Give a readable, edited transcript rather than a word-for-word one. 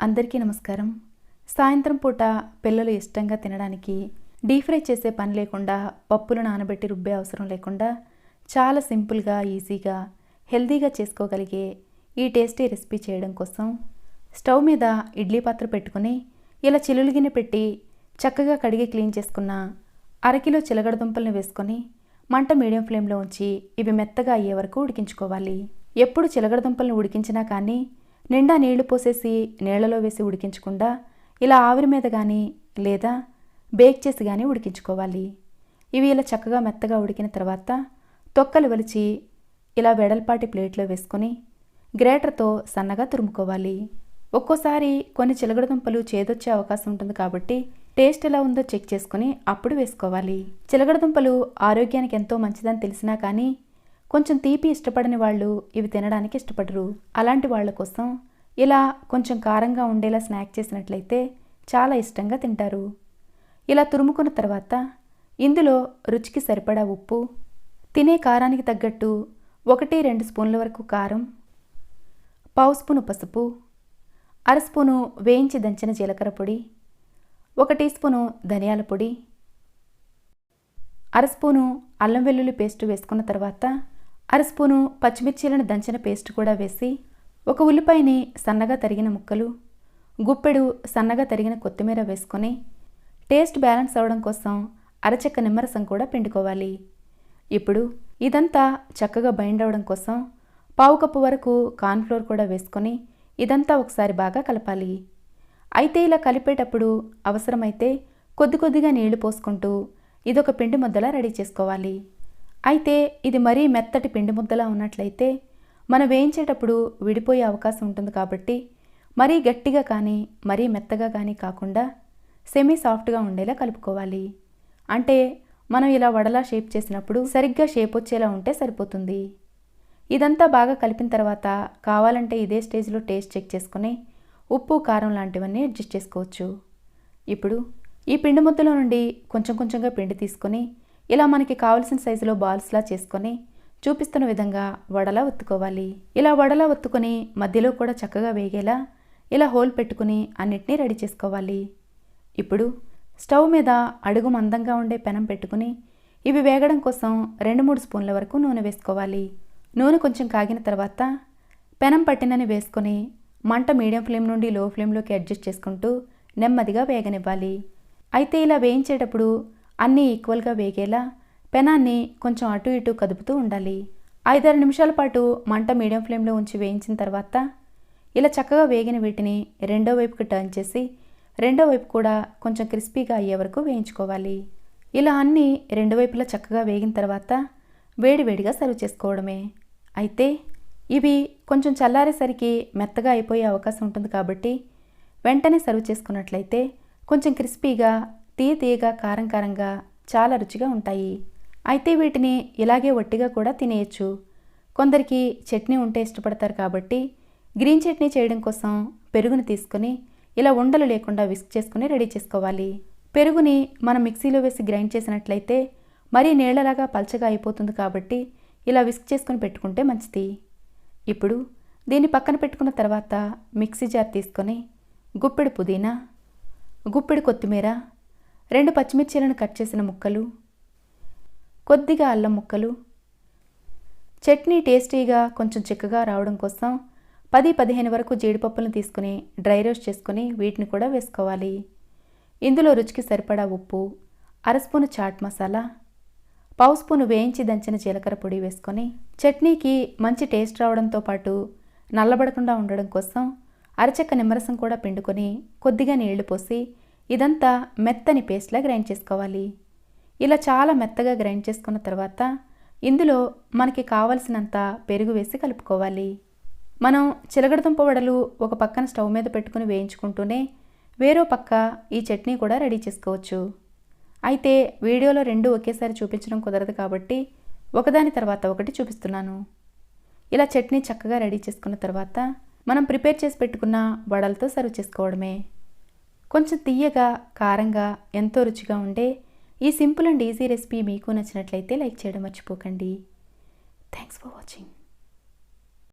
అందరికీ నమస్కారం. సాయంత్రం పూట పిల్లలు ఇష్టంగా తినడానికి డీప్ ఫ్రై చేసే పని లేకుండా, పప్పులు నానబెట్టి రుబ్బే అవసరం లేకుండా చాలా సింపుల్గా, ఈజీగా, హెల్తీగా చేసుకోగలిగే ఈ టేస్టీ రెసిపీ చేయడం కోసం స్టవ్ మీద ఇడ్లీ పాత్ర పెట్టుకుని ఇలా చిల్లులు గిన్నె పెట్టి చక్కగా కడిగి క్లీన్ చేసుకున్న అరకిలో చిలగడదుంపల్ని వేసుకొని మంట మీడియం ఫ్లేమ్లో ఉంచి ఇవి మెత్తగా అయ్యే వరకు ఉడికించుకోవాలి. ఎప్పుడు చిలగడదుంపల్ని ఉడికించినా కానీ నిండా నీళ్లు పోసేసి నీళ్లలో వేసి ఉడికించకుండా ఇలా ఆవిరి మీద కానీ లేదా బేక్ చేసి కానీ ఉడికించుకోవాలి. ఇవి ఇలా చక్కగా మెత్తగా ఉడికిన తర్వాత తొక్కలు వలిచి ఇలా వెడల్పాటి ప్లేట్లో వేసుకొని గ్రేటర్తో సన్నగా తురుముకోవాలి. ఒక్కోసారి కొన్ని చిలగడదుంపలు చేదొచ్చే అవకాశం ఉంటుంది కాబట్టి టేస్ట్ ఎలా ఉందో చెక్ చేసుకుని అప్పుడు వేసుకోవాలి. చిలగడదుంపలు ఆరోగ్యానికి ఎంతో మంచిదని తెలిసినా కానీ కొంచెం తీపి ఇష్టపడని వాళ్ళు ఇవి తినడానికి ఇష్టపడరు. అలాంటి వాళ్ళ కోసం ఇలా కొంచెం కారంగా ఉండేలా స్నాక్ చేసినట్లయితే చాలా ఇష్టంగా తింటారు. ఇలా తురుముకున్న తర్వాత ఇందులో రుచికి సరిపడా ఉప్పు, తినే కారానికి తగ్గట్టు 1-2 స్పూన్ల వరకు కారం, పావు స్పూను పసుపు, అర స్పూను వేయించి దంచిన జీలకర్ర పొడి, 1 టీ స్పూను ధనియాల పొడి, అర స్పూను అల్లం వెల్లుల్లి పేస్ట్ వేసుకున్న తర్వాత అర స్పూను పచ్చిమిర్చీలను దంచిన పేస్ట్ కూడా వేసి 1 ఉల్లిపాయని సన్నగా తరిగిన ముక్కలు, గుప్పెడు సన్నగా తరిగిన కొత్తిమీర వేసుకొని టేస్ట్ బ్యాలెన్స్ అవ్వడం కోసం అరచెక్క నిమ్మరసం కూడా పిండుకోవాలి. ఇప్పుడు ఇదంతా చక్కగా బైండ్ అవ్వడం కోసం పావు కప్పు వరకు కార్న్ఫ్లోర్ కూడా వేసుకొని ఇదంతా ఒకసారి బాగా కలపాలి. అయితే ఇలా కలిపేటప్పుడు అవసరమైతే కొద్ది కొద్దిగా నీళ్లు పోసుకుంటూ ఇదొక పిండి ముద్దలా రెడీ చేసుకోవాలి. అయితే ఇది మరీ మెత్తటి పిండి ముద్దలా ఉన్నట్లయితే మనం వేయించేటప్పుడు విడిపోయే అవకాశం ఉంటుంది కాబట్టి మరీ గట్టిగా కానీ మరీ మెత్తగా కానీ కాకుండా సెమీ సాఫ్ట్గా ఉండేలా కలుపుకోవాలి. అంటే మనం ఇలా వడలా షేప్ చేసినప్పుడు సరిగ్గా షేప్ వచ్చేలా ఉంటే సరిపోతుంది. ఇదంతా బాగా కలిపిన తర్వాత కావాలంటే ఇదే స్టేజ్లో టేస్ట్ చెక్ చేసుకుని ఉప్పు, కారం లాంటివన్నీ అడ్జస్ట్ చేసుకోవచ్చు. ఇప్పుడు ఈ పిండి ముద్దలో నుండి కొంచెం కొంచెంగా పిండి తీసుకొని ఇలా మనకి కావలసిన సైజులో బాల్స్లా చేసుకొని చూపిస్తున్న విధంగా వడలా ఒత్తుకోవాలి. ఇలా వడలా ఒత్తుకొని మధ్యలో కూడా చక్కగా వేగేలా ఇలా హోల్ పెట్టుకుని అన్నిటినీ రెడీ చేసుకోవాలి. ఇప్పుడు స్టవ్ మీద అడుగు మందంగా ఉండే పెనం పెట్టుకుని ఇవి వేగడం కోసం 2-3 స్పూన్ల వరకు నూనె వేసుకోవాలి. నూనె కొంచెం కాగిన తర్వాత పెనం పట్టినని వేసుకొని మంట మీడియం ఫ్లేమ్ నుండి లో ఫ్లేమ్లోకి అడ్జస్ట్ చేసుకుంటూ నెమ్మదిగా వేగనివ్వాలి. అయితే ఇలా వేయించేటప్పుడు అన్నీ ఈక్వల్గా వేగేలా పెనాన్ని కొంచెం అటు ఇటు కదుపుతూ ఉండాలి. 5-6 నిమిషాల పాటు మంట మీడియం ఫ్లేమ్లో ఉంచి వేయించిన తర్వాత ఇలా చక్కగా వేగిన వీటిని రెండో వైపుకి టర్న్ చేసి రెండో వైపు కూడా కొంచెం క్రిస్పీగా అయ్యే వరకు వేయించుకోవాలి. ఇలా అన్నీ రెండు వైపులా చక్కగా వేగిన తర్వాత వేడివేడిగా సర్వ్ చేసుకోవడమే. అయితే ఇవి కొంచెం చల్లారేసరికి మెత్తగా అయిపోయే అవకాశం ఉంటుంది కాబట్టి వెంటనే సర్వ్ చేసుకున్నట్లయితే కొంచెం క్రిస్పీగా, తీయగా, కారంగా చాలా రుచిగా ఉంటాయి. అయితే వీటిని ఇలాగే వట్టిగా కూడా తినేయచ్చు. కొందరికి చట్నీ ఉంటే ఇష్టపడతారు కాబట్టి గ్రీన్ చట్నీ చేయడం కోసం పెరుగుని తీసుకొని ఇలా ఉండలు లేకుండా విస్క్ చేసుకుని రెడీ చేసుకోవాలి. పెరుగుని మనం మిక్సీలో వేసి గ్రైండ్ చేసినట్లయితే మరీ నీళ్లలాగా పల్చగా అయిపోతుంది కాబట్టి ఇలా విస్క్ చేసుకుని పెట్టుకుంటే మంచిది. ఇప్పుడు దీన్ని పక్కన పెట్టుకున్న తర్వాత మిక్సీ జార్ తీసుకొని గుప్పెడు పుదీనా, గుప్పెడు కొత్తిమీర, 2 పచ్చిమిర్చీలను కట్ చేసిన ముక్కలు, కొద్దిగా అల్లం ముక్కలు, చట్నీ టేస్టీగా కొంచెం చిక్కగా రావడం కోసం 10-15 వరకు జీడిపప్పులను తీసుకుని డ్రై రోస్ట్ చేసుకుని వీటిని కూడా వేసుకోవాలి. ఇందులో రుచికి సరిపడా ఉప్పు, అర స్పూను చాట్ మసాలా, పావు స్పూను వేయించి దంచిన జీలకర్ర పొడి వేసుకొని చట్నీకి మంచి టేస్ట్ రావడంతో పాటు నల్లబడకుండా ఉండడం కోసం అరచెక్క నిమ్మరసం కూడా పిండుకొని కొద్దిగా నీళ్లు పోసి ఇదంతా మెత్తని పేస్ట్లా గ్రైండ్ చేసుకోవాలి. ఇలా చాలా మెత్తగా గ్రైండ్ చేసుకున్న తర్వాత ఇందులో మనకి కావలసినంత పెరుగు వేసి కలుపుకోవాలి. మనం చిలగడదుంప వడలు ఒక పక్కన స్టవ్ మీద పెట్టుకుని వేయించుకుంటూనే వేరో పక్క ఈ చట్నీ కూడా రెడీ చేసుకోవచ్చు. అయితే వీడియోలో 2 ఒకేసారి చూపించడం కుదరదు కాబట్టి ఒకదాని తర్వాత ఒకటి చూపిస్తున్నాను. ఇలా చట్నీ చక్కగా రెడీ చేసుకున్న తర్వాత మనం ప్రిపేర్ చేసి పెట్టుకున్న వడలతో సర్వ్ చేసుకోవడమే. కొంచెం తియ్యగా, కారంగా, ఎంతో రుచిగా ఉండే ఈ సింపుల్ అండ్ ఈజీ రెసిపీ మీకు నచ్చినట్లయితే లైక్ చేయడం మర్చిపోకండి. Thanks for watching.